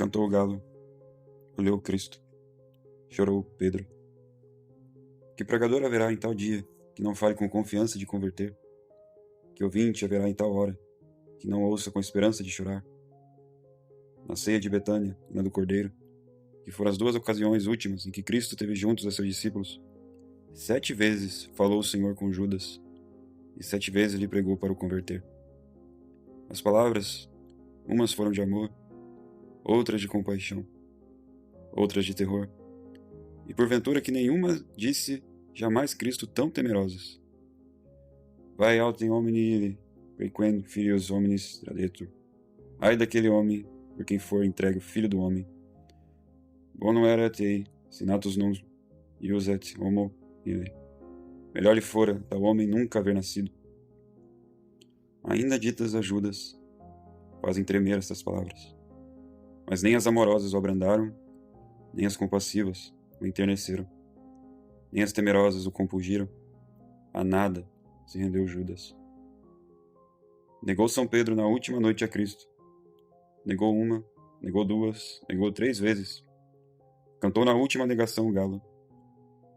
Cantou o galo, olhou Cristo, chorou Pedro. Que pregador haverá em tal dia, que não fale com confiança de converter? Que ouvinte haverá em tal hora, que não ouça com esperança de chorar? Na ceia de Betânia e na do Cordeiro, que foram as duas ocasiões últimas em que Cristo teve juntos a seus discípulos, 7 vezes falou o Senhor com Judas, e 7 vezes lhe pregou para o converter. As palavras, umas foram de amor, outras de compaixão, outras de terror, e porventura que nenhuma disse jamais Cristo tão temerosas. Vai autem homini ille, prequem filios hominis tradetur. Ai daquele homem por quem for entregue o filho do homem. Bonum erat ei, si natus non ius et homo ille. Melhor lhe fora tal homem nunca haver nascido. Ainda ditas a Judas, fazem tremer estas palavras. Mas nem as amorosas o abrandaram, nem as compassivas o enterneceram, nem as temerosas o compungiram. A nada se rendeu Judas. Negou São Pedro na última noite a Cristo. Negou uma, negou duas, negou 3 vezes. Cantou na última negação o galo.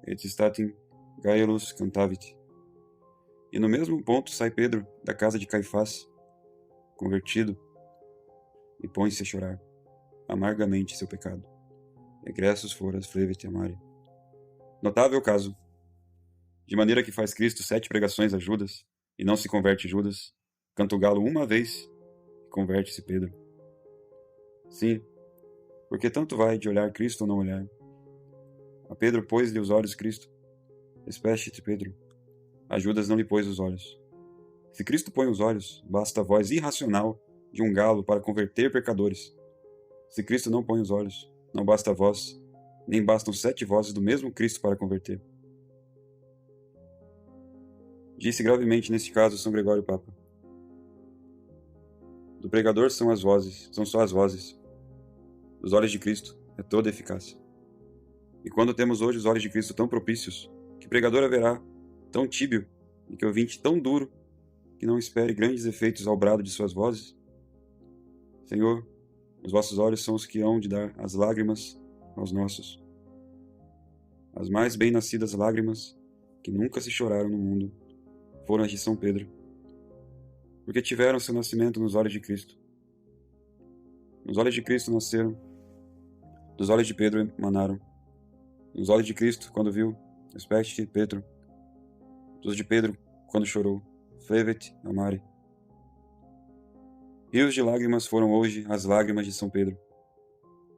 Et statim gaelus cantavit. E no mesmo ponto sai Pedro da casa de Caifás, convertido, e põe-se a chorar amargamente seu pecado. Egressus foras flevit amare. Notável caso. De maneira que faz Cristo 7 pregações a Judas, e não se converte Judas, canta o galo uma vez, e converte-se Pedro. Sim, porque tanto vai de olhar Cristo ou não olhar. A Pedro pôs-lhe os olhos Cristo. Espeste-te, Pedro. A Judas não lhe pôs os olhos. Se Cristo põe os olhos, basta a voz irracional de um galo para converter pecadores. Se Cristo não põe os olhos, não basta a voz, nem bastam 7 vozes do mesmo Cristo para converter. Disse gravemente neste caso São Gregório Papa. Do pregador são só as vozes. Dos olhos de Cristo é toda a eficácia. E quando temos hoje os olhos de Cristo tão propícios, que pregador haverá tão tíbio e que ouvinte tão duro que não espere grandes efeitos ao brado de suas vozes? Senhor, os vossos olhos são os que hão de dar as lágrimas aos nossos. As mais bem-nascidas lágrimas que nunca se choraram no mundo foram as de São Pedro, porque tiveram seu nascimento nos olhos de Cristo. Nos olhos de Cristo nasceram, dos olhos de Pedro emanaram. Nos olhos de Cristo, quando viu, espeste Pedro. Dos de Pedro, quando chorou, flevit amare. Rios de lágrimas foram hoje as lágrimas de São Pedro,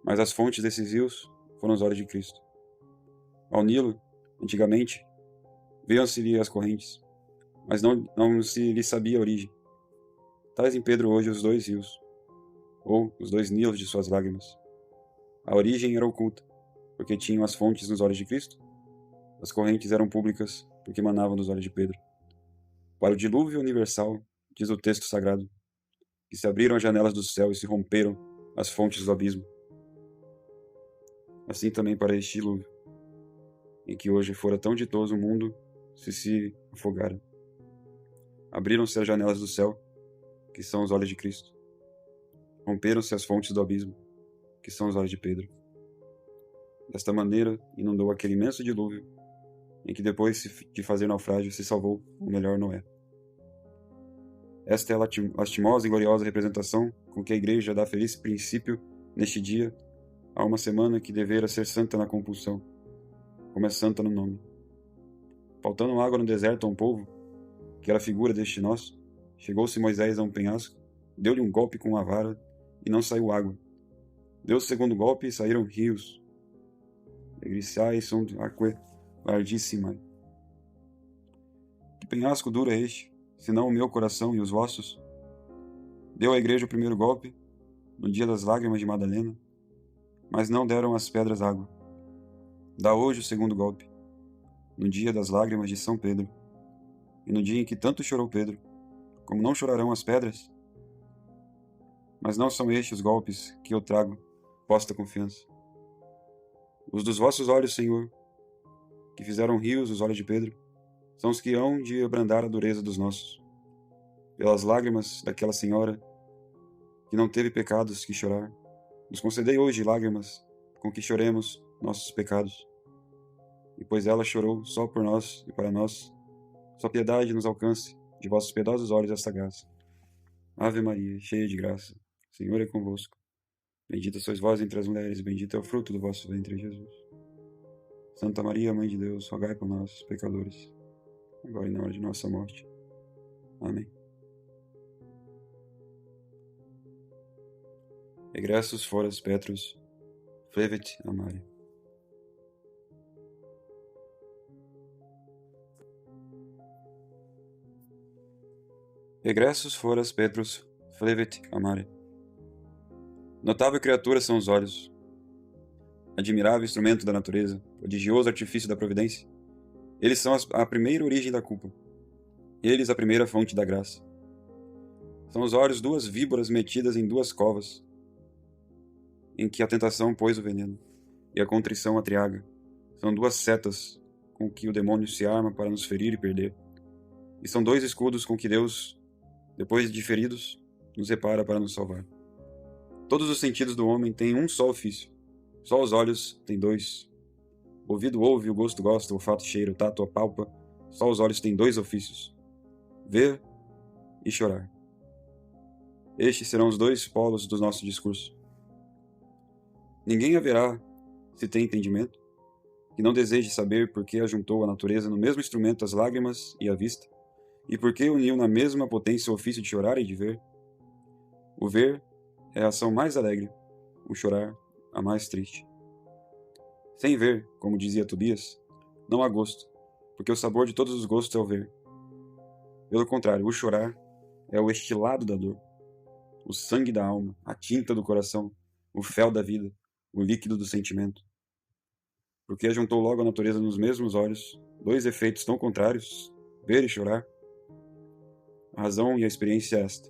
mas as fontes desses rios foram os olhos de Cristo. Ao Nilo, antigamente, viam-se-lhe as correntes, mas não se lhe sabia a origem. Tais em Pedro hoje os 2 rios, ou os 2 Nilos de suas lágrimas. A origem era oculta, porque tinham as fontes nos olhos de Cristo. As correntes eram públicas, porque emanavam dos olhos de Pedro. Para o dilúvio universal, diz o texto sagrado, que se abriram as janelas do céu e se romperam as fontes do abismo. Assim também para este dilúvio, em que hoje fora tão ditoso o mundo se afogara. Abriram-se as janelas do céu, que são os olhos de Cristo. Romperam-se as fontes do abismo, que são os olhos de Pedro. Desta maneira, inundou aquele imenso dilúvio, em que depois de fazer naufrágio se salvou o melhor Noé. Esta é a lastimosa e gloriosa representação com que a Igreja dá feliz princípio, neste dia, a uma semana que devera ser santa na compulsão, como é santa no nome. Faltando água no deserto a um povo, que era a figura deste nosso, chegou-se Moisés a um penhasco, deu-lhe um golpe com uma vara, e não saiu água. Deu o segundo golpe e saíram rios. Egriciae sunt aquae largissimae. Que penhasco duro é este, senão o meu coração e os vossos? Deu à Igreja o primeiro golpe, no dia das lágrimas de Madalena, mas não deram as pedras água. Dá hoje o segundo golpe, no dia das lágrimas de São Pedro, e no dia em que tanto chorou Pedro, como não chorarão as pedras? Mas não são estes os golpes que eu trago, posta confiança. Os dos vossos olhos, Senhor, que fizeram rios os olhos de Pedro, são os que hão de abrandar a dureza dos nossos. Pelas lágrimas daquela senhora, que não teve pecados que chorar, Nos concedei hoje lágrimas com que choremos nossos pecados. E pois ela chorou só por nós e para nós, sua piedade nos alcance de vossos piedosos olhos esta graça. Ave Maria, cheia de graça, o Senhor é convosco. Bendita sois vós entre as mulheres, bendito é o fruto do vosso ventre, Jesus. Santa Maria, Mãe de Deus, rogai por nós, pecadores, agora e na hora de nossa morte. Amém. Egressus foras Petrus, flevit a mare. Egressus foras Petrus, flevit a mare. Notável criatura são os olhos, admirável instrumento da natureza, prodigioso artifício da providência. Eles são a primeira origem da culpa, eles a primeira fonte da graça. São os olhos duas víboras metidas em duas covas, em que a tentação pôs o veneno, e a contrição a triaga. São duas setas com que o demônio se arma para nos ferir e perder. E são dois escudos com que Deus, depois de feridos, nos repara para nos salvar. Todos os sentidos do homem têm um só ofício. Só os olhos têm dois. O ouvido ouve, o gosto gosta, o olfato cheira, o tato apalpa. Só os olhos têm dois ofícios: ver e chorar. Estes serão os dois polos do nosso discurso. Ninguém haverá, se tem entendimento, que não deseje saber por que ajuntou a natureza no mesmo instrumento as lágrimas e a vista, e por que uniu na mesma potência o ofício de chorar e de ver. O ver é a ação mais alegre, o chorar a mais triste. Sem ver, como dizia Tobias, não há gosto, porque o sabor de todos os gostos é o ver. Pelo contrário, o chorar é o estilado da dor, o sangue da alma, a tinta do coração, o fel da vida, o líquido do sentimento. Porque ajuntou logo a natureza nos mesmos olhos, dois efeitos tão contrários, ver e chorar. A razão e a experiência é esta.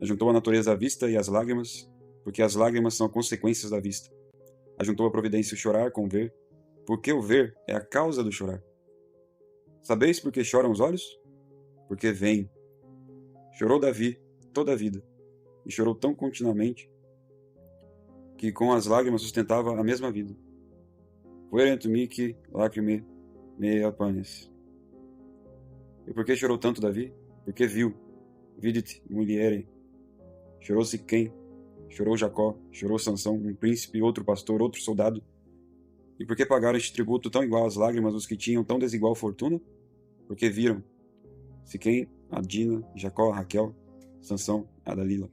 Ajuntou a natureza à vista e às lágrimas, porque as lágrimas são consequências da vista. Ajuntou a providência o chorar com o ver, porque o ver é a causa do chorar. Sabeis por que choram os olhos? Porque veem. Chorou Davi toda a vida, e chorou tão continuamente que com as lágrimas sustentava a mesma vida. Fuerent mihi lacrimae mea panis. E por que chorou tanto Davi? Porque viu. Vidit mulierem. Chorou Siquém, chorou Jacó, chorou Sansão, um príncipe, outro pastor, outro soldado. E por que pagaram este tributo tão igual às lágrimas os que tinham tão desigual fortuna? Porque viram. Siquém, a Dina, Jacó, a Raquel, Sansão, a Dalila.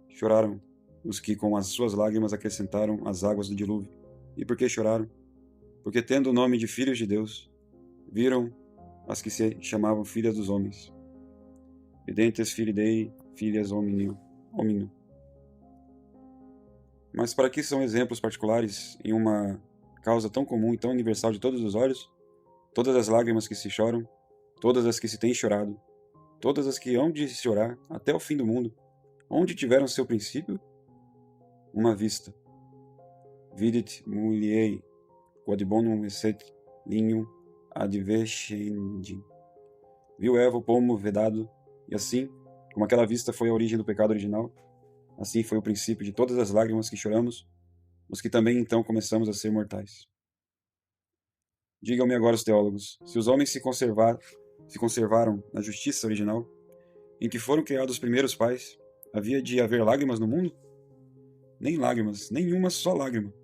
Choraram os que com as suas lágrimas acrescentaram as águas do dilúvio. E por que choraram? Porque, tendo o nome de filhos de Deus, viram as que se chamavam filhas dos homens. Videntes filii Dei, filias hominum. Mas para que são exemplos particulares em uma causa tão comum e tão universal de todos os olhos? Todas as lágrimas que se choram, todas as que se têm chorado, todas as que hão de chorar até o fim do mundo, onde tiveram seu princípio? Uma vista. Vidit muliei, quod bonum esset lignum advescendim. Viu Eva o pomo vedado, e assim, como aquela vista foi a origem do pecado original, assim foi o princípio de todas as lágrimas que choramos, os que também então começamos a ser mortais. Digam-me agora os teólogos, se os homens se conservaram na justiça original, em que foram criados os primeiros pais, havia de haver lágrimas no mundo? Nem lágrimas, nenhuma só lágrima.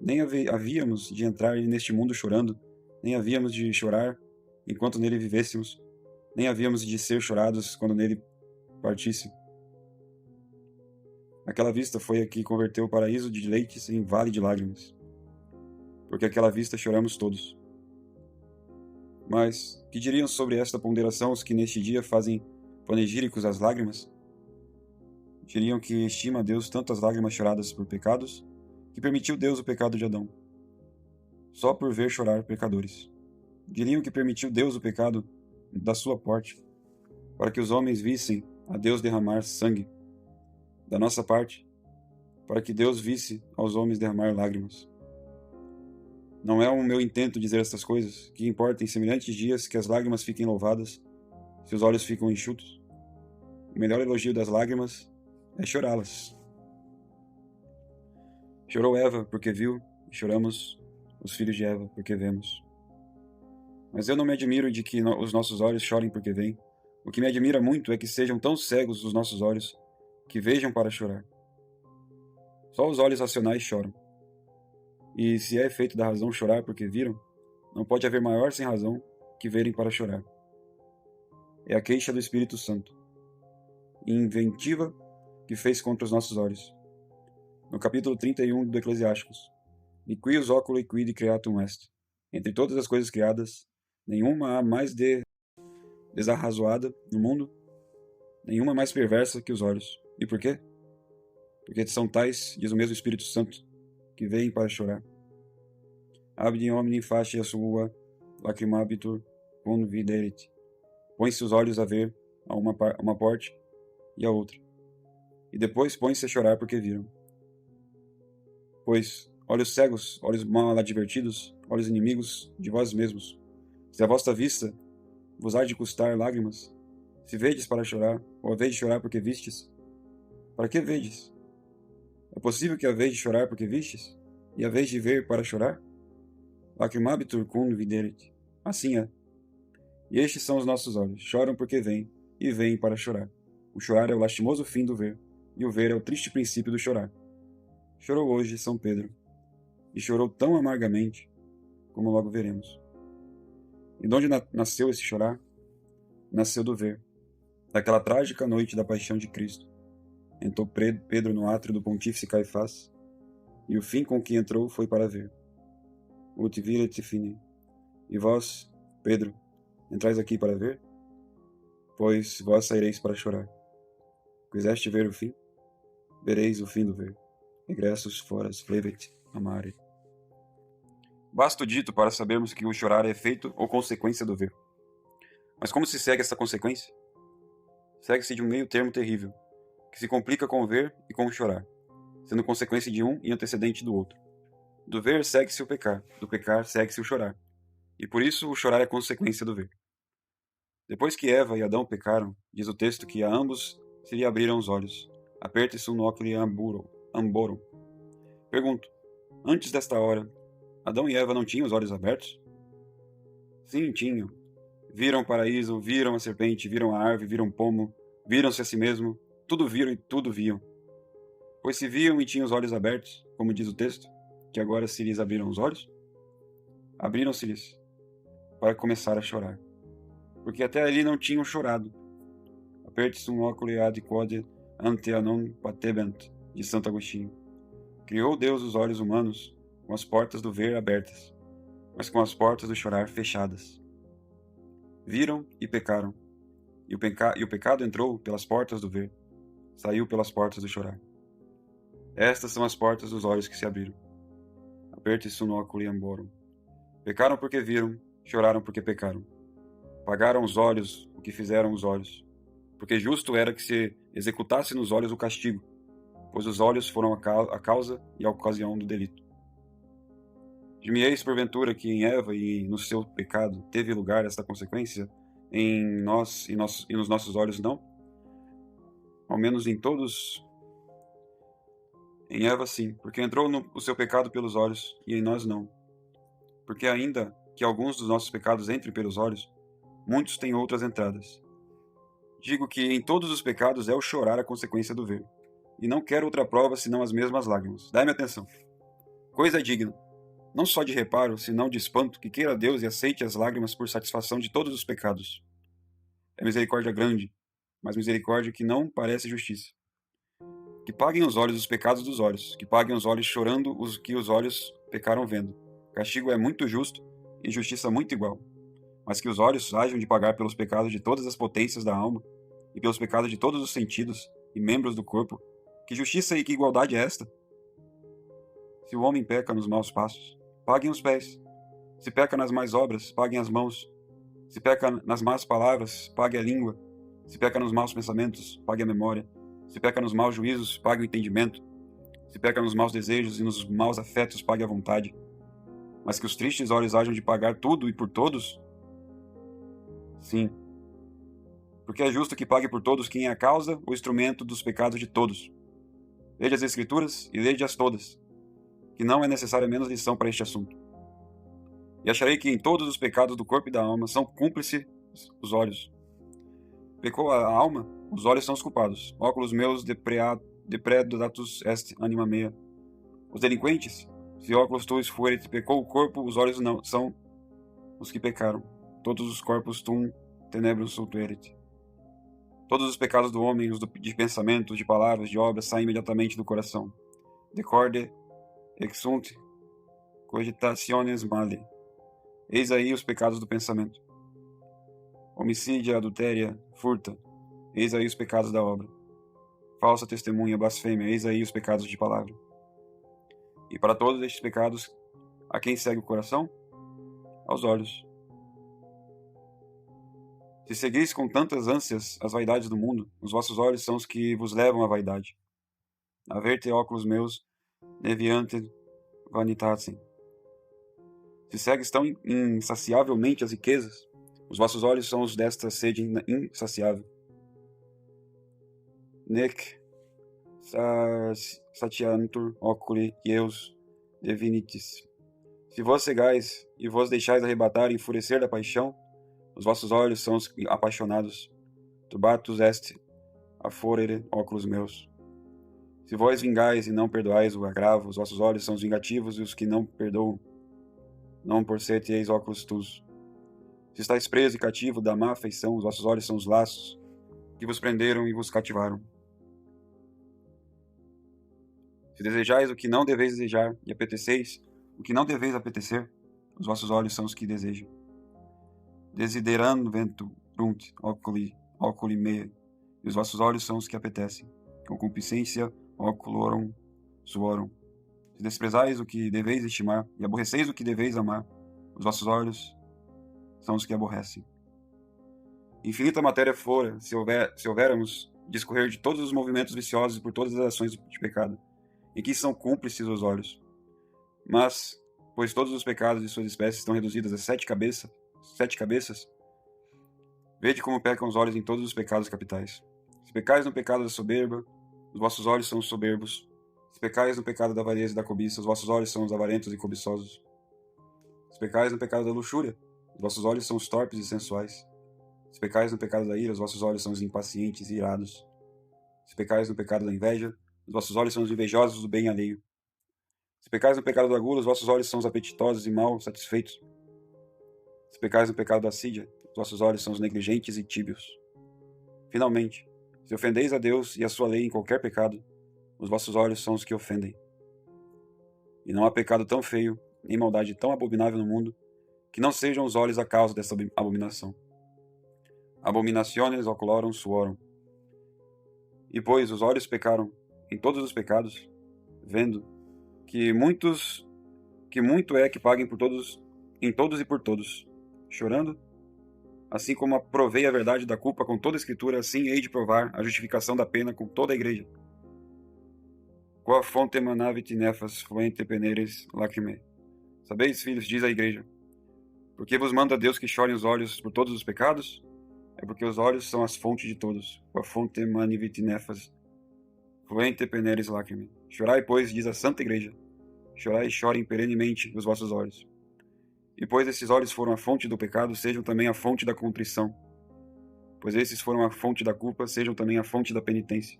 Nem havíamos de entrar neste mundo chorando, nem havíamos de chorar enquanto nele vivêssemos, nem havíamos de ser chorados quando nele partisse. Aquela vista foi a que converteu o paraíso de leites em vale de lágrimas, porque aquela vista choramos todos. Mas, que diriam sobre esta ponderação os que neste dia fazem panegíricos às lágrimas? Diriam que estima a Deus tanto as lágrimas choradas por pecados, que permitiu Deus o pecado de Adão, só por ver chorar pecadores. Diriam que permitiu Deus o pecado da sua parte, para que os homens vissem a Deus derramar sangue. Da nossa parte, para que Deus visse aos homens derramar lágrimas. Não é o meu intento dizer estas coisas, que importa em semelhantes dias que as lágrimas fiquem louvadas, se os olhos ficam enxutos. O melhor elogio das lágrimas é chorá-las. Chorou Eva porque viu, e choramos os filhos de Eva porque vemos. Mas eu não me admiro de que os nossos olhos chorem porque veem. O que me admira muito é que sejam tão cegos os nossos olhos que vejam para chorar. Só os olhos racionais choram. E se é efeito da razão chorar porque viram, não pode haver maior sem razão que verem para chorar. É a queixa do Espírito Santo, inventiva que fez contra os nossos olhos. No capítulo 31 do Eclesiásticos: Liqui os oculi quid creatum est. Entre todas as coisas criadas, nenhuma há mais desarrazoada no mundo, nenhuma mais perversa que os olhos. E por quê? Porque são tais, diz o mesmo Espírito Santo, que veem para chorar. Abdi omni facie sua lacrimabitur conviderit. Põe-se os olhos a ver a uma porte e a outra, e depois põe-se a chorar porque viram. Pois, olhos cegos, olhos mal advertidos, olhos inimigos de vós mesmos, se a vossa vista vos há de custar lágrimas, se vedes para chorar, ou a vez de chorar porque vistes, para que vedes? É possível que a vez de chorar porque vistes, e a vez de ver para chorar? Lacrimabitur cum viderit. Assim é. E estes são os nossos olhos, choram porque veem, e veem para chorar. O chorar é o lastimoso fim do ver, e o ver é o triste princípio do chorar. Chorou hoje São Pedro, e chorou tão amargamente, como logo veremos. E de onde nasceu esse chorar? Nasceu do ver, daquela trágica noite da paixão de Cristo. Entrou Pedro no átrio do pontífice Caifás, e o fim com que entrou foi para ver. Ut viret fine. E vós, Pedro, entrais aqui para ver? Pois vós saireis para chorar. Quiseste ver o fim? Vereis o fim do ver. Egressus foras flevet amare. Basta o dito para sabermos que o chorar é efeito ou consequência do ver. Mas como se segue essa consequência? Segue-se de um meio termo terrível, que se complica com o ver e com o chorar, sendo consequência de um e antecedente do outro. Do ver segue-se o pecar, do pecar segue-se o chorar, e por isso o chorar é consequência do ver. Depois que Eva e Adão pecaram, diz o texto que a ambos se lhe abriram os olhos. Aperte sum oculi amborum. Pergunto, antes desta hora, Adão e Eva não tinham os olhos abertos? Sim, tinham. Viram o paraíso, viram a serpente, viram a árvore, viram o pomo, viram-se a si mesmo, tudo viram e tudo viam. Pois se viam e tinham os olhos abertos, como diz o texto, que agora se lhes abriram os olhos, abriram-se-lhes para começar a chorar, porque até ali não tinham chorado. Aperte sum oculi ad quod ante non patebent, de Santo Agostinho. Criou Deus os olhos humanos com as portas do ver abertas, mas com as portas do chorar fechadas. Viram e pecaram, e o pecado entrou pelas portas do ver, saiu pelas portas do chorar. Estas são as portas dos olhos que se abriram. Aperte sum oculi amborum. Pecaram porque viram, choraram porque pecaram. Pagaram os olhos o que fizeram os olhos, porque justo era que se executasse nos olhos o castigo, pois os olhos foram a causa e a ocasião do delito. Dimieis porventura que em Eva e no seu pecado teve lugar esta consequência, em nós e nos nossos olhos não? Ao menos em todos. Em Eva sim, porque entrou o seu pecado pelos olhos, e em nós não. Porque ainda que alguns dos nossos pecados entrem pelos olhos, muitos têm outras entradas. Digo que em todos os pecados é o chorar a consequência do ver, e não quero outra prova senão as mesmas lágrimas. Dai-me atenção. Coisa digna, não só de reparo, senão de espanto, que queira Deus e aceite as lágrimas por satisfação de todos os pecados. É misericórdia grande, mas misericórdia que não parece justiça. Que paguem os olhos os pecados dos olhos, que paguem os olhos chorando os que os olhos pecaram vendo. Castigo é muito justo e justiça muito igual. Mas que os olhos hajam de pagar pelos pecados de todas as potências da alma e pelos pecados de todos os sentidos e membros do corpo. Que justiça e que igualdade é esta? Se o homem peca nos maus passos, paguem os pés. Se peca nas más obras, paguem as mãos. Se peca nas más palavras, pague a língua. Se peca nos maus pensamentos, pague a memória. Se peca nos maus juízos, pague o entendimento. Se peca nos maus desejos e nos maus afetos, pague a vontade. Mas que os tristes olhos hajam de pagar tudo e por todos? Sim. Porque é justo que pague por todos quem é a causa ou instrumento dos pecados de todos. Lede as Escrituras e lede-as todas. que não é necessária menos lição para este assunto. E acharei que em todos os pecados do corpo e da alma são cúmplices os olhos. Pecou a alma, os olhos são os culpados. Óculos meus depredatus est anima mea. Os delinquentes, se óculos tuis fuerit, pecou o corpo, os olhos não são os que pecaram. Todos os corpos tum tenebros subtuerit. Todos os pecados do homem, os de pensamentos, de palavras, de obras, saem imediatamente do coração. Decorde exunt cogitationes male. Eis aí os pecados do pensamento. Homicídio, adultéria, furta. Eis aí os pecados da obra. Falsa testemunha, blasfêmia. Eis aí os pecados de palavra. E para todos estes pecados, a quem segue o coração? Aos olhos. Se seguis com tantas ânsias as vaidades do mundo, os vossos olhos são os que vos levam à vaidade. Averte óculos meus, deviante vanitatem. Se segues tão insaciavelmente as riquezas, os vossos olhos são os desta sede insaciável. Nec satiantur oculi eus devinitis. Se vós cegais e vos deixais arrebatar e enfurecer da paixão, os vossos olhos são os apaixonados. Turbatus est aforere óculos meus. Se vós vingais e não perdoais o agravo, os vossos olhos são os vingativos e os que não perdoam. Não por sete eis óculos tus. Se estáis preso e cativo da má afeição, os vossos olhos são os laços que vos prenderam e vos cativaram. Se desejais o que não deveis desejar e apeteceis o que não deveis apetecer, os vossos olhos são os que desejam. Desiderando vento prunt oculi mea, e os vossos olhos são os que apetecem. Concupiscência oculorum suorum. Se desprezais o que deveis estimar e aborreceis o que deveis amar, os vossos olhos são os que aborrecem. Infinita matéria fora, se houvermos discorrer de todos os movimentos viciosos e por todas as ações de pecado, em que são cúmplices os olhos. Mas, pois todos os pecados de suas espécies estão reduzidos a 7 cabeças, vede como pecam os olhos em todos os pecados capitais. Se pecais no pecado da soberba, os vossos olhos são os soberbos. Se pecais no pecado da avareza e da cobiça, os vossos olhos são os avarentos e cobiçosos. Se pecais no pecado da luxúria, os vossos olhos são os torpes e sensuais. Se pecais no pecado da ira, os vossos olhos são os impacientes e irados. Se pecais no pecado da inveja, os vossos olhos são os invejosos do bem alheio. Se pecais no pecado da gula, os vossos olhos são os apetitosos e mal satisfeitos. Se pecais no pecado da assídia, os vossos olhos são os negligentes e tíbios. Finalmente, se ofendeis a Deus e a sua lei em qualquer pecado, os vossos olhos são os que ofendem. E não há pecado tão feio, nem maldade tão abominável no mundo, que não sejam os olhos a causa dessa abominação. Abominationes oculorum suorum. E pois os olhos pecaram em todos os pecados, vendo que muito é que paguem por todos, em todos e por todos, chorando, assim como aprovei a verdade da culpa com toda a escritura, assim hei de provar a justificação da pena com toda a igreja. Quoa fonte manavit nefas fluente peneres lacrimae. Sabeis, filhos, diz a igreja, porque vos manda Deus que chorem os olhos por todos os pecados? É porque os olhos são as fontes de todos. Quoa fonte manavit nefas fluente peneres lacrimae. Chorai, pois, diz a Santa Igreja, chorai e chorem perenemente os vossos olhos. E pois esses olhos foram a fonte do pecado, sejam também a fonte da contrição. Pois esses foram a fonte da culpa, sejam também a fonte da penitência.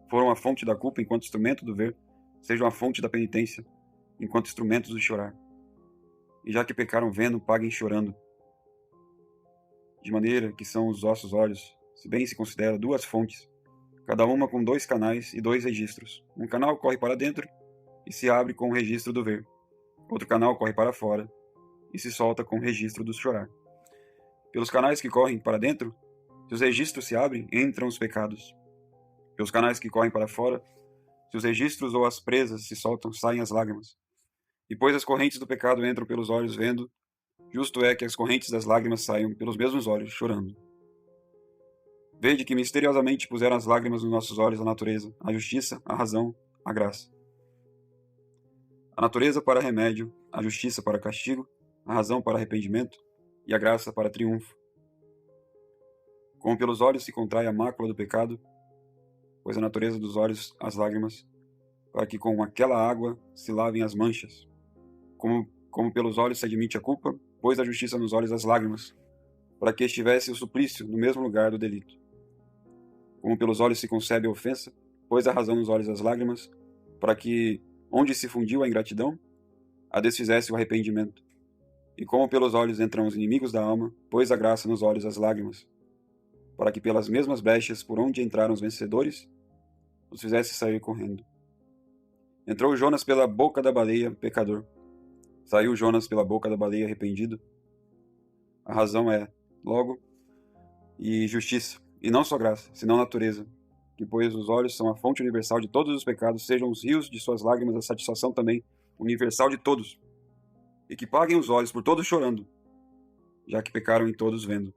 Foram a fonte da culpa enquanto instrumento do ver, sejam a fonte da penitência enquanto instrumentos do chorar. E já que pecaram vendo, paguem chorando. De maneira que são os vossos olhos, se bem se considera, 2 fontes, cada uma com 2 canais e 2 registros. Um canal corre para dentro e se abre com o registro do ver. Outro canal corre para fora e se solta com o registro do chorar. Pelos canais que correm para dentro, se os registros se abrem, entram os pecados. Pelos canais que correm para fora, se os registros ou as presas se soltam, saem as lágrimas. E pois as correntes do pecado entram pelos olhos vendo, justo é que as correntes das lágrimas saiam pelos mesmos olhos chorando. Vede que misteriosamente puseram as lágrimas nos nossos olhos a natureza, a justiça, a razão, a graça. A natureza para remédio, a justiça para castigo, a razão para arrependimento e a graça para triunfo. Como pelos olhos se contrai a mácula do pecado, pois a natureza dos olhos, as lágrimas, para que com aquela água se lavem as manchas. Como pelos olhos se admite a culpa, pôs a justiça nos olhos as lágrimas, para que estivesse o suplício no mesmo lugar do delito. Como pelos olhos se concebe a ofensa, pôs a razão nos olhos as lágrimas, para que, onde se fundiu a ingratidão, a desfizesse o arrependimento. E como pelos olhos entram os inimigos da alma, pôs a graça nos olhos as lágrimas, para que pelas mesmas brechas por onde entraram os vencedores, os fizesse sair correndo. Entrou Jonas pela boca da baleia, pecador. Saiu Jonas pela boca da baleia, arrependido. A razão é, logo, e justiça, e não só graça, senão natureza, que pois os olhos são a fonte universal de todos os pecados, sejam os rios de suas lágrimas a satisfação também universal de todos, e que paguem os olhos por todos chorando, já que pecaram em todos vendo.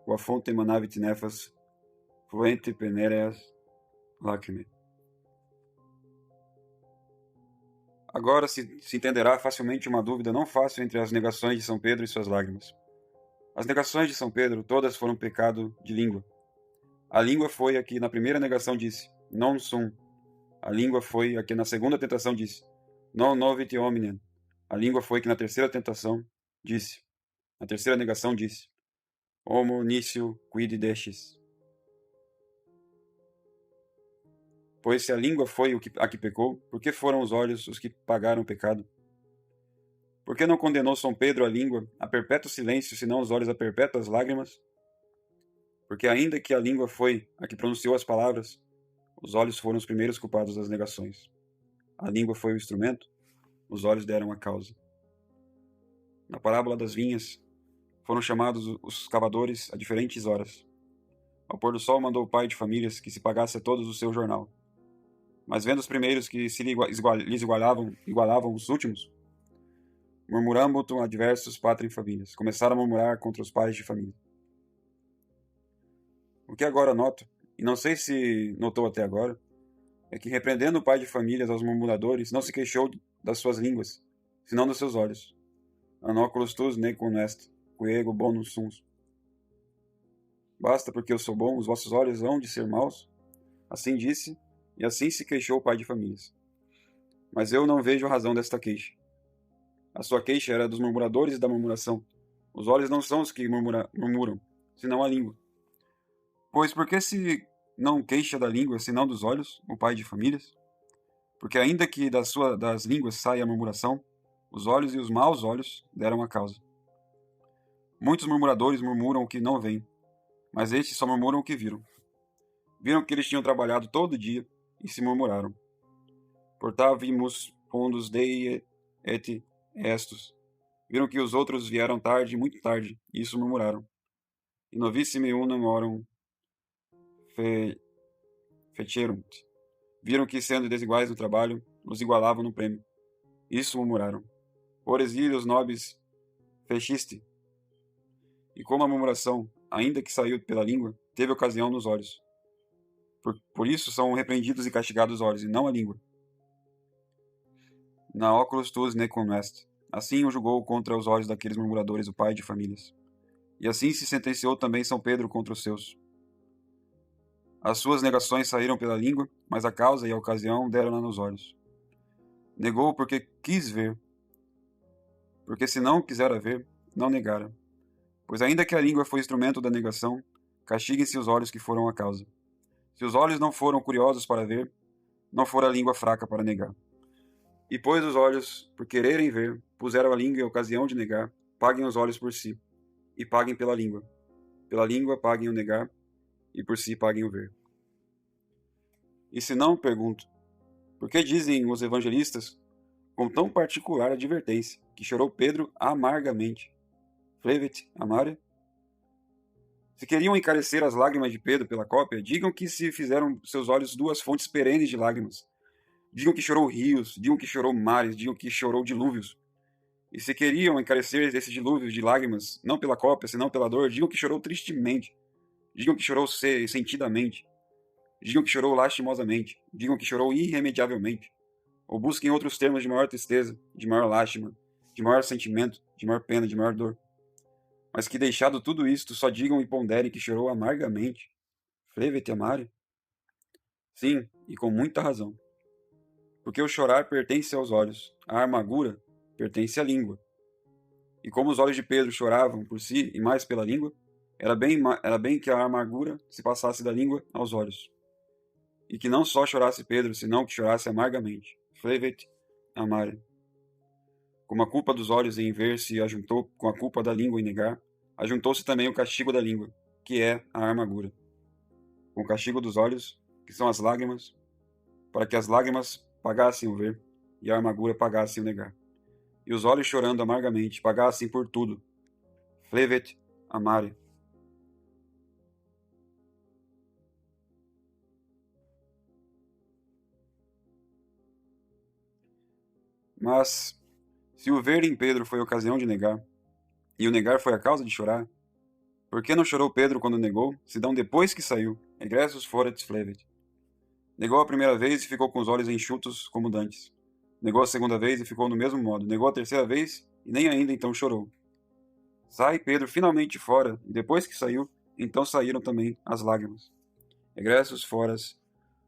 O a fonte manavit nefas, fluente penereas lacrimae. Agora se entenderá facilmente uma dúvida não fácil entre as negações de São Pedro e suas lágrimas. As negações de São Pedro todas foram pecado de língua. A língua foi a que na primeira negação disse, non sum. A língua foi a que na segunda tentação disse, non novit hominem. A língua foi que na terceira tentação disse, na terceira negação disse, homo niscio quid descis. Pois se a língua foi a que pecou, por que foram os olhos os que pagaram o pecado? Por que não condenou São Pedro a língua a perpétuo silêncio, senão os olhos a perpétuas lágrimas? Porque ainda que a língua foi a que pronunciou as palavras, os olhos foram os primeiros culpados das negações. A língua foi o instrumento, os olhos deram a causa. Na parábola das vinhas, foram chamados os cavadores a diferentes horas. Ao pôr do sol mandou o pai de famílias que se pagasse a todos o seu jornal. Mas vendo os primeiros que se lhes igualavam os últimos, murmurambutum adversus patrem famílias. Começaram a murmurar contra os pais de família. O que agora noto, e não sei se notou até agora, é que repreendendo o pai de famílias aos murmuradores, não se queixou das suas línguas, senão dos seus olhos. Anoculus tus necum est, quego bonus sums. Basta porque eu sou bom, os vossos olhos hão de ser maus? Assim disse, e assim se queixou o pai de famílias. Mas eu não vejo a razão desta queixa. A sua queixa era dos murmuradores e da murmuração. Os olhos não são os que murmuram, senão a língua. Pois por que se não queixa da língua, senão dos olhos, o pai de famílias? Porque ainda que das línguas saia a murmuração, os olhos e os maus olhos deram a causa. Muitos murmuradores murmuram o que não veem, mas estes só murmuram o que viram. Viram que eles tinham trabalhado todo dia e se murmuraram. Portavimus pondus Dei et estus. Viram que os outros vieram tarde, muito tarde, e isso murmuraram. E novissime unum horum fecerunt. Viram que, sendo desiguais no trabalho, os igualavam no prêmio. Isso murmuraram. Por exílios nobis feciste. E como a murmuração, ainda que saiu pela língua, teve ocasião nos olhos. Por isso são repreendidos e castigados os olhos, e não a língua. Na oculus tuus necum est. Assim o julgou contra os olhos daqueles murmuradores o pai de famílias. E assim se sentenciou também São Pedro contra os seus. As suas negações saíram pela língua, mas a causa e a ocasião deram-na nos olhos. Negou porque quis ver, porque se não quisera ver, não negara. Pois ainda que a língua foi instrumento da negação, castiguem-se os olhos que foram a causa. Se os olhos não foram curiosos para ver, não fora a língua fraca para negar. E pois os olhos, por quererem ver, puseram a língua em ocasião de negar, paguem os olhos por si, e paguem pela língua. Pela língua paguem o negar, e por si paguem o ver. E se não, pergunto, por que dizem os evangelistas, com tão particular advertência, que chorou Pedro amargamente? Flevit amare? Se queriam encarecer as lágrimas de Pedro pela cópia, digam que se fizeram seus olhos duas fontes perenes de lágrimas. Digam que chorou rios, digam que chorou mares, digam que chorou dilúvios. E se queriam encarecer esses dilúvios de lágrimas, não pela cópia, senão pela dor, digam que chorou tristemente. Digam que chorou sentidamente. Digam que chorou lastimosamente. Digam que chorou irremediavelmente. Ou busquem outros termos de maior tristeza, de maior lástima, de maior sentimento, de maior pena, de maior dor. Mas que deixado tudo isto, só digam e ponderem que chorou amargamente. Flevete amare? Sim, e com muita razão. Porque o chorar pertence aos olhos, a amargura pertence à língua. E como os olhos de Pedro choravam por si e mais pela língua, era bem que a amargura se passasse da língua aos olhos. E que não só chorasse Pedro, senão que chorasse amargamente. Flevet amare. Como a culpa dos olhos em ver se ajuntou com a culpa da língua em negar, ajuntou-se também o castigo da língua, que é a amargura. Com o castigo dos olhos, que são as lágrimas, para que as lágrimas pagassem o ver, e a amargura pagasse o negar. E os olhos chorando amargamente pagassem por tudo. Flevet amare. Mas, se o ver em Pedro foi ocasião de negar, e o negar foi a causa de chorar, por que não chorou Pedro quando negou, senão depois que saiu? Egressus foret flevet. Negou a primeira vez e ficou com os olhos enxutos como dantes. Negou a segunda vez e ficou no mesmo modo. Negou a terceira vez e nem ainda então chorou. Sai Pedro finalmente fora, e depois que saiu, então saíram também as lágrimas. Egressus foras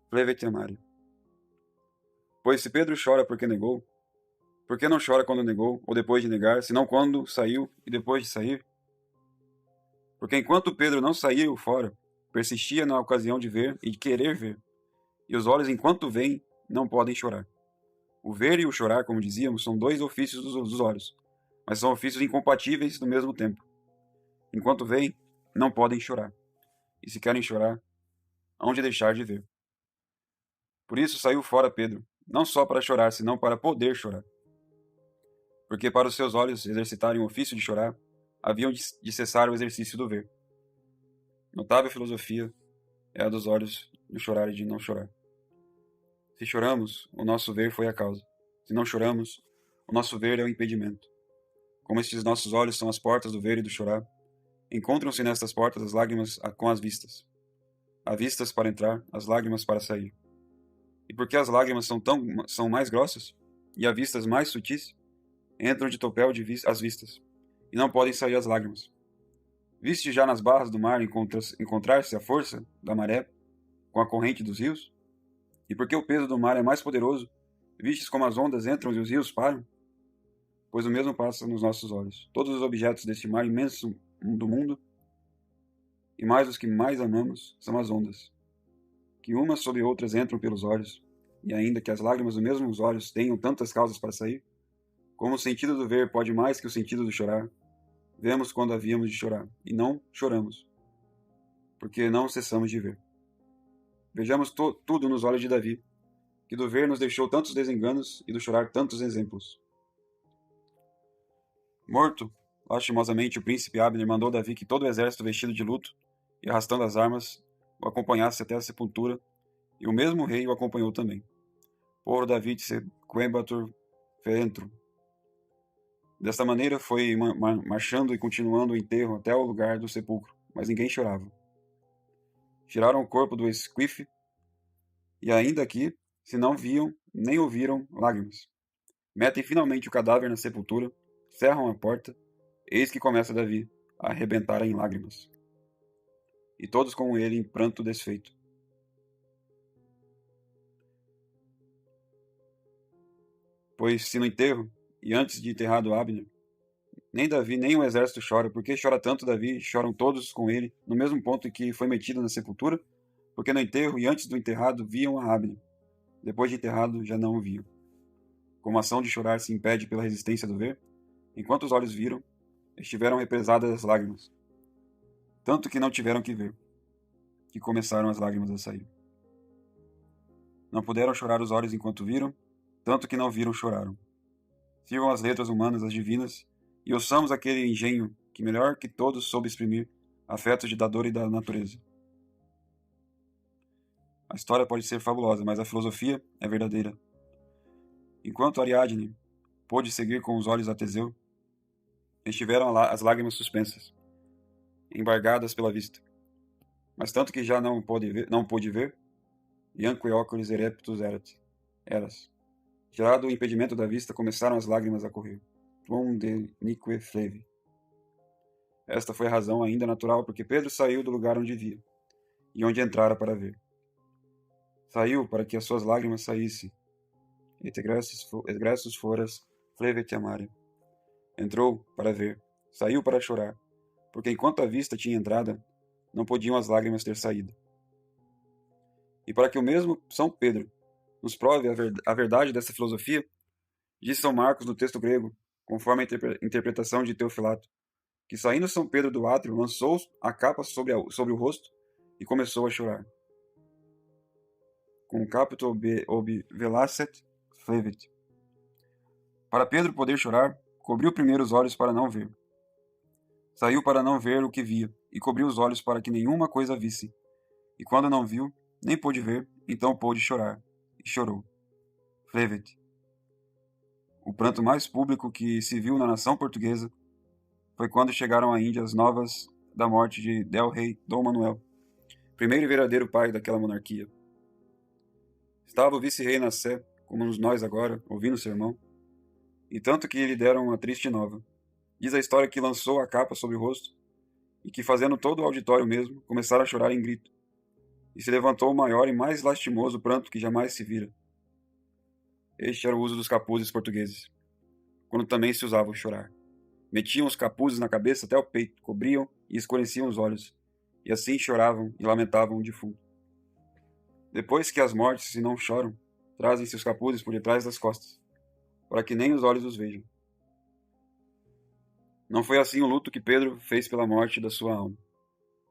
flevet amare. Pois se Pedro chora porque negou, por que não chora quando negou, ou depois de negar, senão quando saiu e depois de sair? Porque enquanto Pedro não saiu fora, persistia na ocasião de ver e de querer ver. E os olhos, enquanto veem, não podem chorar. O ver e o chorar, como dizíamos, são dois ofícios dos olhos, mas são ofícios incompatíveis no mesmo tempo. Enquanto veem, não podem chorar. E se querem chorar, hão de deixar de ver. Por isso saiu fora Pedro, não só para chorar, senão para poder chorar. Porque para os seus olhos exercitarem o ofício de chorar, haviam de cessar o exercício do ver. Notável filosofia é a dos olhos de chorar e de não chorar. Se choramos, o nosso ver foi a causa. Se não choramos, o nosso ver é o impedimento. Como estes nossos olhos são as portas do ver e do chorar, encontram-se nestas portas as lágrimas com as vistas. Há vistas para entrar, as lágrimas para sair. E porque as lágrimas são mais grossas, e há vistas mais sutis, entram de topel as vistas, e não podem sair as lágrimas. Viste já nas barras do mar encontrar-se a força da maré com a corrente dos rios? E porque o peso do mar é mais poderoso, vistes como as ondas entram e os rios param? Pois o mesmo passa nos nossos olhos. Todos os objetos deste mar imenso do mundo, e mais os que mais amamos, são as ondas, que umas sobre outras entram pelos olhos, e ainda que as lágrimas dos mesmos olhos tenham tantas causas para sair, como o sentido do ver pode mais que o sentido do chorar, vemos quando havíamos de chorar, e não choramos, porque não cessamos de ver. Vejamos tudo nos olhos de Davi, que do ver nos deixou tantos desenganos e do chorar tantos exemplos. Morto, lastimosamente, o príncipe Abner mandou Davi que todo o exército vestido de luto e arrastando as armas o acompanhasse até a sepultura, e o mesmo rei o acompanhou também. Por Davi sequebatur ferentrum. Desta maneira foi marchando e continuando o enterro até o lugar do sepulcro, mas ninguém chorava. Tiraram o corpo do esquife, e ainda aqui, se não viam nem ouviram lágrimas. Metem finalmente o cadáver na sepultura, cerram a porta, eis que começa Davi a arrebentar em lágrimas. E todos com ele em pranto desfeito. Pois se no enterro, e antes de enterrado Abner, nem Davi nem o exército chora, porque chora tanto Davi, choram todos com ele, no mesmo ponto em que foi metido na sepultura, porque no enterro e antes do enterrado viam a Abner, depois de enterrado já não o viam. Como a ação de chorar se impede pela resistência do ver, enquanto os olhos viram, estiveram represadas as lágrimas, tanto que não tiveram que ver, que começaram as lágrimas a sair. Não puderam chorar os olhos enquanto viram, tanto que não viram choraram. Sirvam as letras humanas as divinas, e ouçamos aquele engenho que melhor que todos soube exprimir afetos de da dor e da natureza. A história pode ser fabulosa, mas a filosofia é verdadeira. Enquanto Ariadne pôde seguir com os olhos a Teseu, estiveram as lágrimas suspensas, embargadas pela vista. Mas tanto que já não pôde ver, ianque oculis ereptus eras. Tirado o impedimento da vista, começaram as lágrimas a correr. Tuum denique flevi. Esta foi a razão ainda natural porque Pedro saiu do lugar onde via, e onde entrara para ver. Saiu para que as suas lágrimas saíssem, et egressus foras flevet amare. Entrou para ver, saiu para chorar, porque enquanto a vista tinha entrada, não podiam as lágrimas ter saído. E para que o mesmo São Pedro nos prove a verdade dessa filosofia, diz São Marcos no texto grego, conforme a interpretação de Teofilato, que saindo São Pedro do átrio, lançou a capa sobre o rosto e começou a chorar. Com capito ob velacet flevit. Para Pedro poder chorar, cobriu primeiro os olhos para não ver. Saiu para não ver o que via, e cobriu os olhos para que nenhuma coisa visse. E quando não viu, nem pôde ver, então pôde chorar. E chorou. Flevit. O pranto mais público que se viu na nação portuguesa foi quando chegaram à Índia as novas da morte de del Rei Dom Manuel, primeiro e verdadeiro pai daquela monarquia. Estava o vice-rei na Sé, como nós agora, ouvindo o sermão, e tanto que lhe deram uma triste nova. Diz a história que lançou a capa sobre o rosto, e que, fazendo todo o auditório mesmo, começaram a chorar em grito, e se levantou o maior e mais lastimoso pranto que jamais se vira. Este era o uso dos capuzes portugueses, quando também se usava o chorar. Metiam os capuzes na cabeça até o peito, cobriam e escureciam os olhos, e assim choravam e lamentavam o defunto. Depois que as mortes, se não choram, trazem seus capuzes por detrás das costas, para que nem os olhos os vejam. Não foi assim o luto que Pedro fez pela morte da sua alma,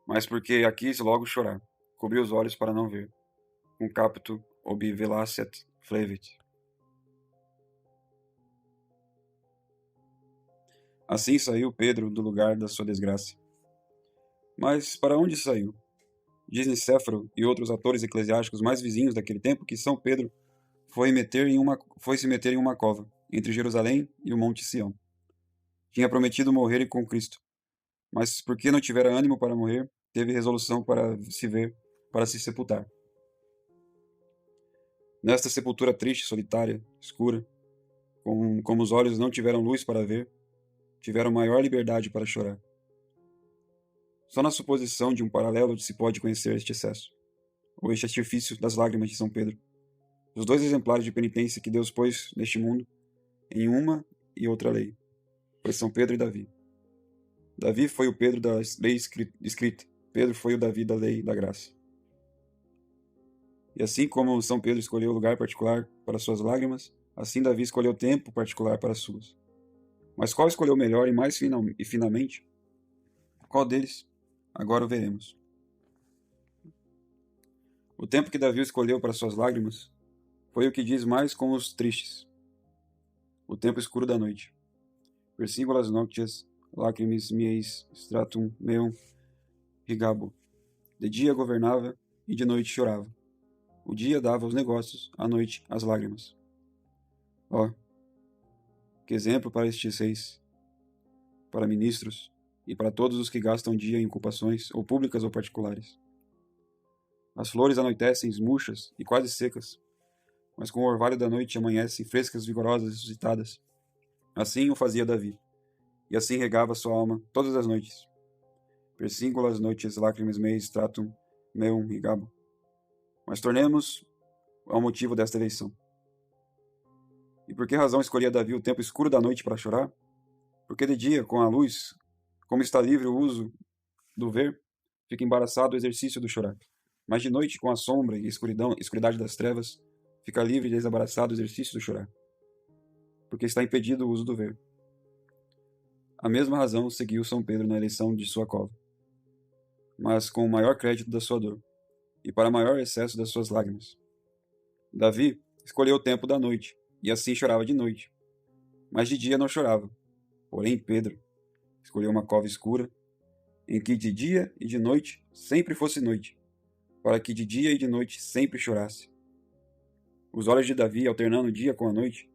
mas porque a quis logo chorar, cobriu os olhos para não ver. Com capito ob velacet flevit. Assim saiu Pedro do lugar da sua desgraça. Mas para onde saiu? Diz Nicéforo e outros atores eclesiásticos mais vizinhos daquele tempo que São Pedro foi se meter em uma cova, entre Jerusalém e o Monte Sião. Tinha prometido morrer com Cristo, mas porque não tivera ânimo para morrer, teve resolução para se sepultar. Nesta sepultura triste, solitária, escura, como os olhos não tiveram luz para ver, tiveram maior liberdade para chorar. Só na suposição de um paralelo se pode conhecer este excesso, ou este artifício das lágrimas de São Pedro, os dois exemplares de penitência que Deus pôs neste mundo em uma e outra lei, foi São Pedro e Davi. Davi foi o Pedro da lei escrita, Pedro foi o Davi da lei da graça. E assim como São Pedro escolheu lugar particular para suas lágrimas, assim Davi escolheu tempo particular para as suas. Mas qual escolheu melhor e finalmente? Qual deles? Agora o veremos. O tempo que Davi escolheu para suas lágrimas foi o que diz mais com os tristes. O tempo escuro da noite. Versingulas noctias, lacrimis mieis, stratum meum, rigabo. De dia governava e de noite chorava. O dia dava os negócios, a noite as lágrimas. Ó, que exemplo para estes reis, para ministros e para todos os que gastam dia em ocupações, ou públicas ou particulares. As flores anoitecem murchas e quase secas, mas com o orvalho da noite amanhecem frescas, vigorosas e suscitadas. Assim o fazia Davi, e assim regava sua alma todas as noites. Persingulas noites lacrimis meis stratum meum rigabo. Mas tornemos ao motivo desta eleição. E por que razão escolhia Davi o tempo escuro da noite para chorar? Porque de dia, com a luz, como está livre o uso do ver, fica embaraçado o exercício do chorar. Mas de noite, com a sombra e escuridade das trevas, fica livre e desembaraçado o exercício do chorar. Porque está impedido o uso do ver. A mesma razão seguiu São Pedro na eleição de sua cova, mas com o maior crédito da sua dor, e para maior excesso das suas lágrimas. Davi escolheu o tempo da noite, e assim chorava de noite. Mas de dia não chorava. Porém, Pedro escolheu uma cova escura, em que de dia e de noite sempre fosse noite, para que de dia e de noite sempre chorasse. Os olhos de Davi, alternando o dia com a noite,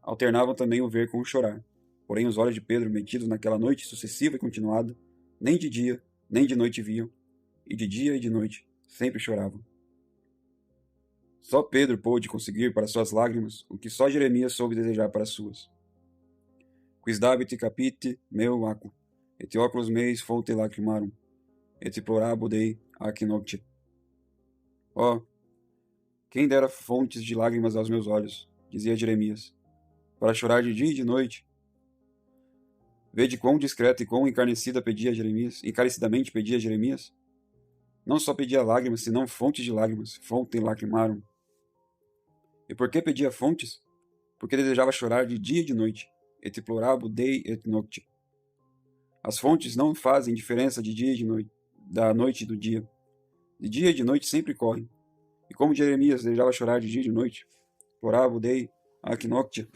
alternavam também o ver com o chorar. Porém, os olhos de Pedro, metidos naquela noite sucessiva e continuada, nem de dia nem de noite viam, e de dia e de noite sempre choravam. Só Pedro pôde conseguir para suas lágrimas o que só Jeremias soube desejar para as suas. Quis dabit capite meu aquo, et oculos meis fonte lacrimarum, et plorabo dei ac nocte. Ó, quem dera fontes de lágrimas aos meus olhos, dizia Jeremias, para chorar de dia e de noite. Vede quão discreto e quão encarecidamente pedia Jeremias. Não só pedia lágrimas, senão fontes de lágrimas, fonte lacrimaram. E por que pedia fontes? Porque desejava chorar de dia e de noite, et plorabo dei et nocte. As fontes não fazem diferença de dia e de noite, da noite e do dia. De dia e de noite sempre correm. E como Jeremias desejava chorar de dia e de noite, plorabo dei ac nocte,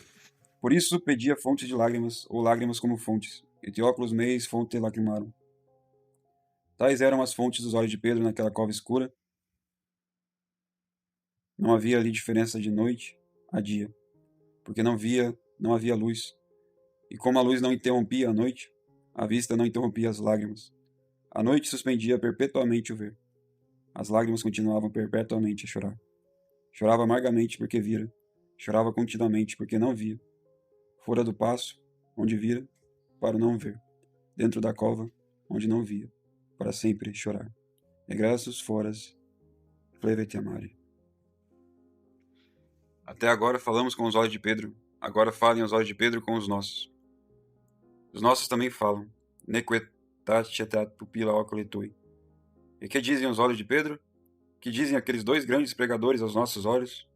por isso pedia fontes de lágrimas, ou lágrimas como fontes, et oculos meis fonte lacrimaram. Tais eram as fontes dos olhos de Pedro naquela cova escura. Não havia ali diferença de noite a dia, porque não havia luz. E como a luz não interrompia a noite, a vista não interrompia as lágrimas. A noite suspendia perpetuamente o ver. As lágrimas continuavam perpetuamente a chorar. Chorava amargamente porque vira. Chorava continuamente porque não via. Fora do passo, onde vira, para não ver. Dentro da cova, onde não via, para sempre chorar. Egressus foras, flevet amare. Até agora falamos com os olhos de Pedro. Agora falem os olhos de Pedro com os nossos. Os nossos também falam. Nequetat pupila oculi tui. E que dizem os olhos de Pedro? Que dizem aqueles dois grandes pregadores aos nossos olhos?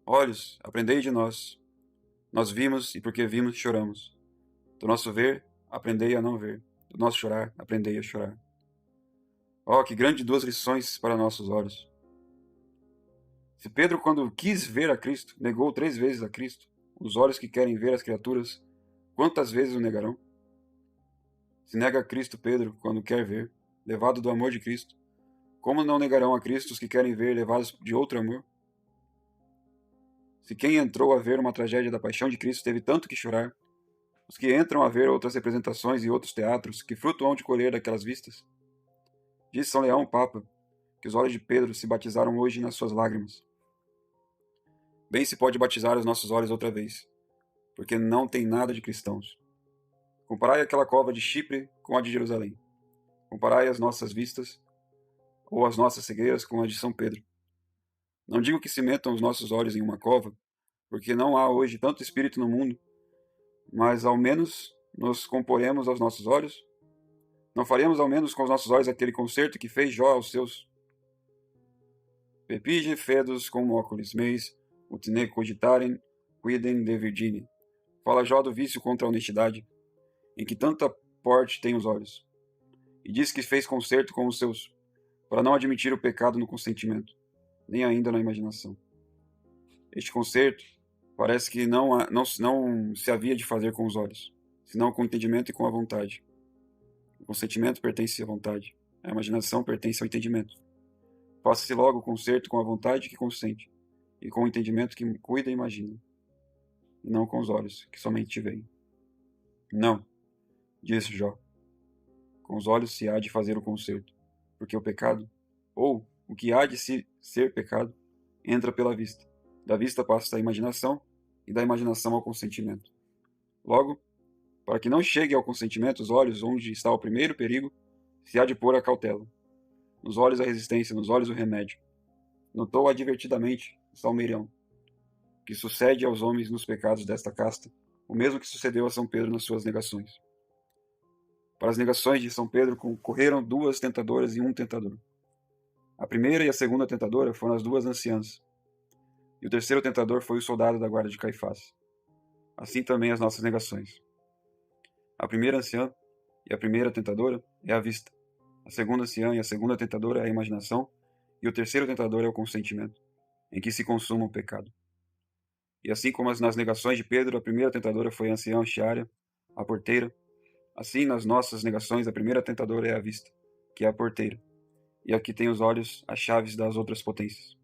Olhos, aprendei de nós. Nós vimos e porque vimos choramos. Do nosso ver, aprendei a não ver. Do nosso chorar, aprendei a chorar. Oh, que grande duas lições para nossos olhos. Se Pedro, quando quis ver a Cristo, negou 3 vezes a Cristo, os olhos que querem ver as criaturas, quantas vezes o negarão? Se nega a Cristo Pedro, quando quer ver, levado do amor de Cristo, como não negarão a Cristo os que querem ver levados de outro amor? Se quem entrou a ver uma tragédia da paixão de Cristo teve tanto que chorar, os que entram a ver outras representações e outros teatros, que fruto hão de colher daquelas vistas? Diz São Leão, Papa, que os olhos de Pedro se batizaram hoje nas suas lágrimas. Bem se pode batizar os nossos olhos outra vez, porque não tem nada de cristãos. Comparai aquela cova de Chipre com a de Jerusalém. Comparai as nossas vistas, ou as nossas cegueiras com as de São Pedro. Não digo que se metam os nossos olhos em uma cova, porque não há hoje tanto espírito no mundo, mas ao menos nos comporemos aos nossos olhos. Não faremos ao menos com os nossos olhos aquele concerto que fez Jó aos seus? Pepige fedos cum oculis meis, ut ne cogitarem quidem de virgine. Fala Jó do vício contra a honestidade, em que tanta porte tem os olhos. E diz que fez concerto com os seus, para não admitir o pecado no consentimento, nem ainda na imaginação. Este concerto parece que não se havia de fazer com os olhos, senão com o entendimento e com a vontade. O consentimento pertence à vontade, a imaginação pertence ao entendimento. Faça-se logo o concerto com a vontade que consente, e com o entendimento que cuida e imagina, e não com os olhos que somente veem. Não, disse Jó, com os olhos se há de fazer o concerto, porque o pecado, ou o que há de ser pecado, entra pela vista. Da vista passa à imaginação, e da imaginação ao consentimento. Logo, para que não chegue ao consentimento os olhos onde está o primeiro perigo, se há de pôr a cautela. Nos olhos a resistência, nos olhos o remédio. Notou advertidamente Salmeirão, que sucede aos homens nos pecados desta casta, o mesmo que sucedeu a São Pedro nas suas negações. Para as negações de São Pedro concorreram 2 tentadoras e 1 tentador. A primeira e a segunda tentadora foram as 2 anciãs, e o terceiro tentador foi o soldado da guarda de Caifás. Assim também as nossas negações. A primeira anciã e a primeira tentadora é a vista. A segunda anciã e a segunda tentadora é a imaginação, e o terceiro tentador é o consentimento, em que se consuma o pecado. E assim como nas negações de Pedro, a primeira tentadora foi a anciã Chiária, a porteira, assim nas nossas negações a primeira tentadora é a vista, que é a porteira, e a que tem os olhos as chaves das outras potências.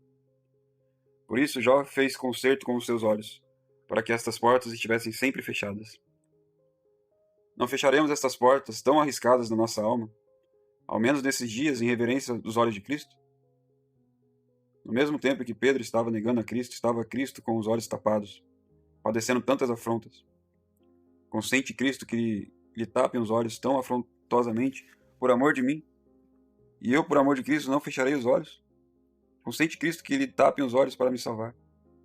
Por isso Jó fez concerto com os seus olhos, para que estas portas estivessem sempre fechadas. Não fecharemos estas portas tão arriscadas na nossa alma, ao menos nesses dias em reverência dos olhos de Cristo? No mesmo tempo que Pedro estava negando a Cristo, estava Cristo com os olhos tapados, padecendo tantas afrontas. Consente Cristo que lhe tapem os olhos tão afrontosamente por amor de mim, e eu, por amor de Cristo, não fecharei os olhos? Consente Cristo que lhe tapem os olhos para me salvar.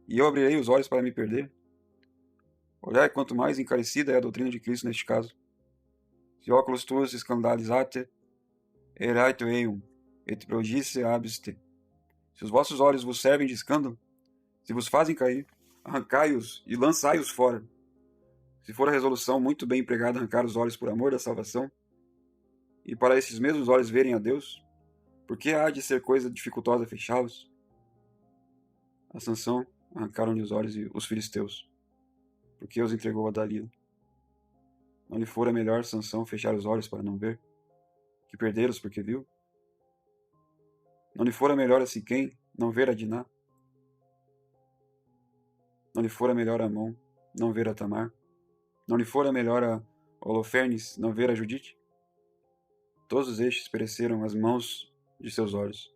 e eu abrirei os olhos para me perder? Olhai quanto mais encarecida é a doutrina de Cristo neste caso. Se oculos tuos scandalizate, eraito eium, et prodisse abste. Se os vossos olhos vos servem de escândalo, se vos fazem cair, arrancai-os e lançai-os fora. Se for a resolução muito bem empregada arrancar os olhos por amor da salvação, e para esses mesmos olhos verem a Deus, por que há de ser coisa dificultosa fechá-los? A Sansão arrancaram-lhe os olhos os filisteus, porque os entregou a Dalila. Não lhe fora melhor Sansão fechar os olhos para não ver, que perdê-los porque viu? Não lhe fora melhor a Siquém não ver a Diná? Não lhe fora melhor a Amon não ver a Tamar? Não lhe fora melhor a Holofernes não ver a Judite? Todos estes pereceram às mãos de seus olhos.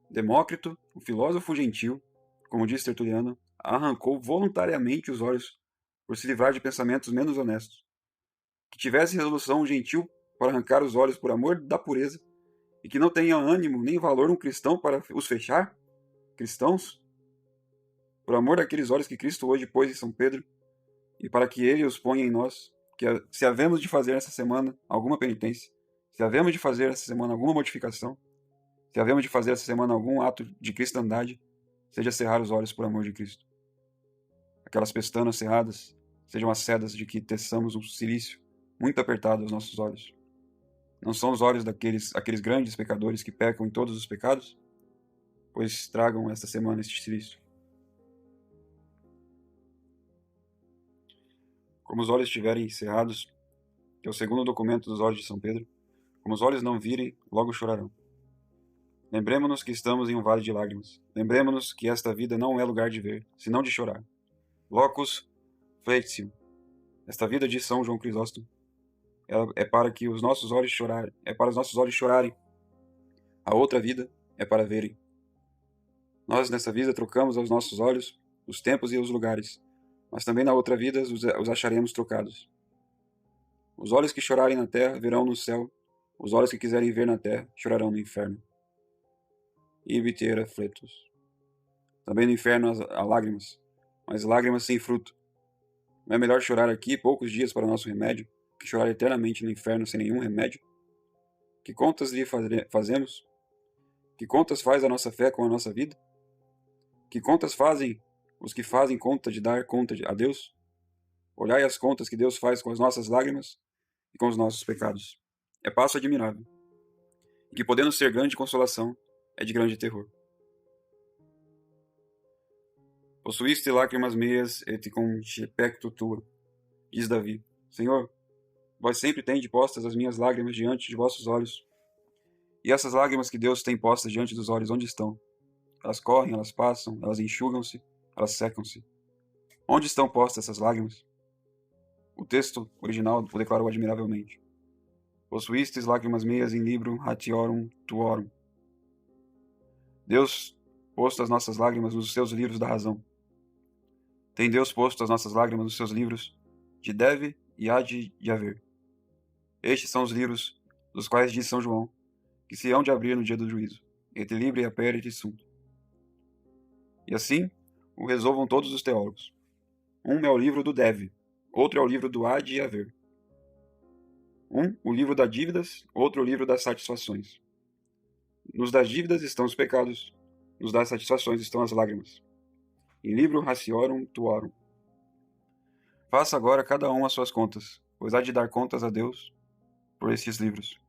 Demócrito, o filósofo gentil, como diz Tertuliano, arrancou voluntariamente os olhos por se livrar de pensamentos menos honestos. Que tivesse resolução gentil para arrancar os olhos por amor da pureza, e que não tenha ânimo nem valor um cristão para os fechar, cristãos, por amor daqueles olhos que Cristo hoje pôs em São Pedro, e para que ele os ponha em nós, que se havemos de fazer essa semana alguma penitência, se havemos de fazer essa semana alguma modificação, se havemos de fazer essa semana algum ato de cristandade, seja cerrar os olhos por amor de Cristo. Aquelas pestanas cerradas sejam as sedas de que teçamos um cilício muito apertado aos nossos olhos. Não são os olhos aqueles grandes pecadores que pecam em todos os pecados? Pois tragam esta semana este cilício. Como os olhos estiverem cerrados, que é o segundo documento dos olhos de São Pedro, como os olhos não virem, logo chorarão. Lembremos-nos que estamos em um vale de lágrimas. Lembremos-nos que esta vida não é lugar de ver, senão de chorar. Locus flexio. Esta vida de São João Crisóstomo é para que os nossos olhos chorarem, é para os nossos olhos chorarem. A outra vida é para verem. Nós nessa vida trocamos aos nossos olhos os tempos e os lugares, mas também na outra vida os acharemos trocados. Os olhos que chorarem na terra verão no céu, os olhos que quiserem ver na terra chorarão no inferno. Ibitera fletus. Também no inferno há lágrimas, mas lágrimas sem fruto. Não é melhor chorar aqui poucos dias para o nosso remédio, que chorar eternamente no inferno sem nenhum remédio? Que contas lhe fazemos? Que contas faz a nossa fé com a nossa vida? Que contas fazem os que fazem conta de dar conta a Deus? Olhai as contas que Deus faz com as nossas lágrimas e com os nossos pecados. É passo admirável, e que podendo ser grande consolação, é de grande terror. Possuíste lágrimas meias et concepecto tua, diz Davi. Senhor, vós sempre tendes postas as minhas lágrimas diante de vossos olhos. E essas lágrimas que Deus tem postas diante dos olhos, onde estão? Elas correm, elas passam, elas enxugam-se, elas secam-se. Onde estão postas essas lágrimas? O texto original o declarou admiravelmente. Possuístes lágrimas meias em librum ratiorum tuorum. Deus posto as nossas lágrimas nos seus livros da razão. Tem Deus posto as nossas lágrimas nos seus livros de deve e há de haver. Estes são os livros dos quais diz São João, que se hão de abrir no dia do juízo, et libre aperit sunt. E assim o resolvam todos os teólogos. Um é o livro do deve, outro é o livro do há de haver. Um, o livro das dívidas, outro o livro das satisfações. Nos das dívidas estão os pecados, nos das satisfações estão as lágrimas. Em libro ratiorum tuorum. Faça agora cada um as suas contas, pois há de dar contas a Deus por estes livros.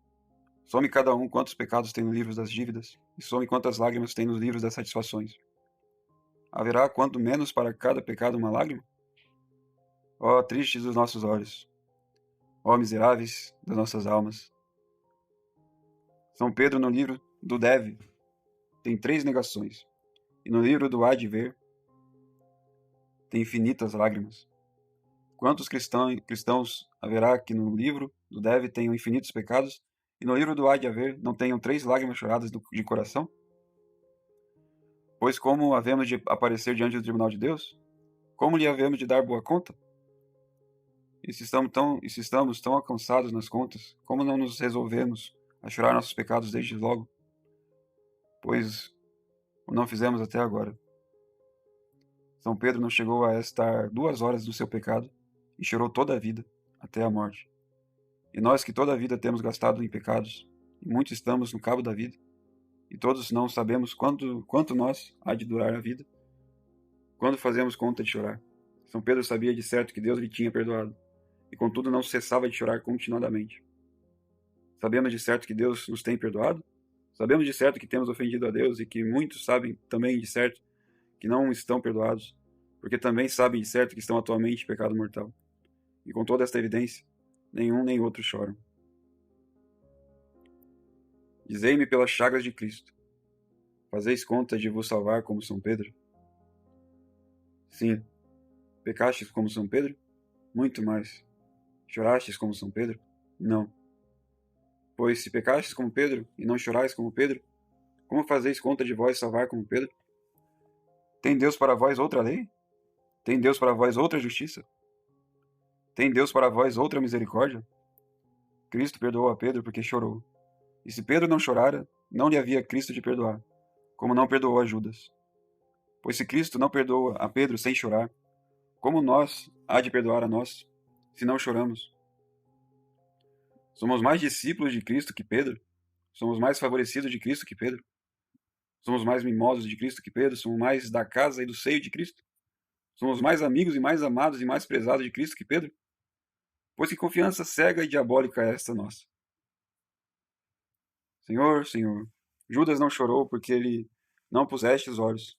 Some cada um quantos pecados tem no livro das dívidas, e some quantas lágrimas tem nos livros das satisfações. Haverá quanto menos para cada pecado uma lágrima? Ó tristes dos nossos olhos! Ó miseráveis das nossas almas! São Pedro, no livro do deve, tem 3 negações, e no livro do há de ver, tem infinitas lágrimas. Quantos cristãos haverá que no livro do deve tenham infinitos pecados, e no livro do há de haver não tenham 3 lágrimas choradas de coração? Pois como havemos de aparecer diante do tribunal de Deus? Como lhe havemos de dar boa conta? E se estamos tão alcançados nas contas, como não nos resolvemos a chorar nossos pecados desde logo? Pois o não fizemos até agora. São Pedro não chegou a estar 2 horas do seu pecado e chorou toda a vida, até a morte. E nós que toda a vida temos gastado em pecados, e muito estamos no cabo da vida, e todos não sabemos quanto nós há de durar a vida, quando fazemos conta de chorar. São Pedro sabia de certo que Deus lhe tinha perdoado, e contudo não cessava de chorar continuadamente. Sabemos de certo que Deus nos tem perdoado? Sabemos de certo que temos ofendido a Deus e que muitos sabem também de certo que não estão perdoados, porque também sabem de certo que estão atualmente em pecado mortal. E com toda esta evidência, nenhum nem outro choram. Dizei-me pelas chagas de Cristo, fazeis conta de vos salvar como São Pedro? Sim. Pecastes como São Pedro? Muito mais. Chorastes como São Pedro? Não. Pois se pecastes como Pedro e não chorais como Pedro, como fazeis conta de vós salvar como Pedro? Tem Deus para vós outra lei? Tem Deus para vós outra justiça? Tem Deus para vós outra misericórdia? Cristo perdoou a Pedro porque chorou. E se Pedro não chorara, não lhe havia Cristo de perdoar, como não perdoou a Judas. Pois se Cristo não perdoa a Pedro sem chorar, como nós há de perdoar a nós, se não choramos? Somos mais discípulos de Cristo que Pedro? Somos mais favorecidos de Cristo que Pedro? Somos mais mimosos de Cristo que Pedro? Somos mais da casa e do seio de Cristo? Somos mais amigos e mais amados e mais prezados de Cristo que Pedro? Pois que confiança cega e diabólica é esta nossa? Senhor, Senhor, Judas não chorou porque ele não puseste os olhos.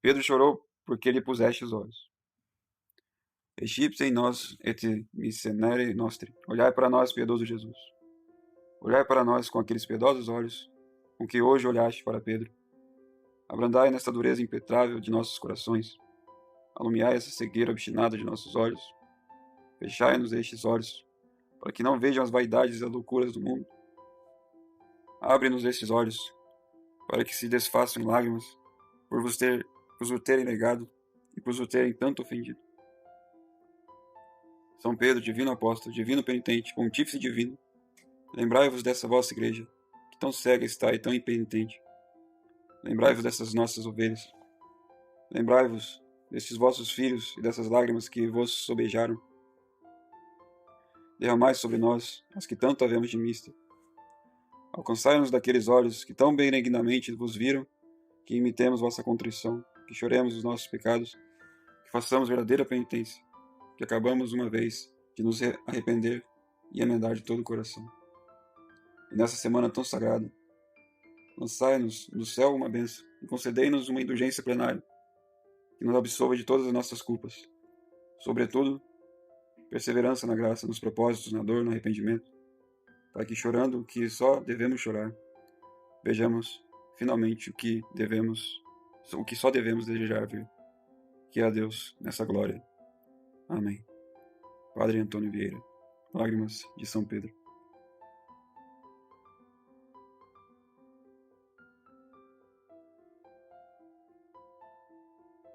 Pedro chorou porque lhe puseste os olhos. Egipse em nós et miserere nostri. Olhai para nós, piedoso Jesus. Olhai para nós com aqueles piedosos olhos com que hoje olhaste para Pedro. Abrandai nesta dureza impetrável de nossos corações. Alumiai essa cegueira obstinada de nossos olhos. Fechai-nos estes olhos, para que não vejam as vaidades e as loucuras do mundo. Abre-nos estes olhos, para que se desfaçam em lágrimas, por vos terem negado e por vos terem tanto ofendido. São Pedro, divino apóstolo, divino penitente, pontífice divino, lembrai-vos dessa vossa igreja, que tão cega está e tão impenitente. Lembrai-vos dessas nossas ovelhas. Lembrai-vos desses vossos filhos e dessas lágrimas que vos sobejaram. Derramai sobre nós as que tanto havemos de mista. Alcançai-nos daqueles olhos que tão benignamente vos viram, que imitemos vossa contrição, que choremos os nossos pecados, que façamos verdadeira penitência, que acabamos uma vez de nos arrepender e emendar de todo o coração. E nessa semana tão sagrada, lançai-nos do céu uma bênção e concedei-nos uma indulgência plenária, que nos absolva de todas as nossas culpas. Sobretudo, perseverança na graça, nos propósitos, na dor, no arrependimento, para que chorando o que só devemos chorar, vejamos finalmente o que só devemos desejar ver, que é a Deus nessa glória. Amém. Padre Antônio Vieira. Lágrimas de São Pedro.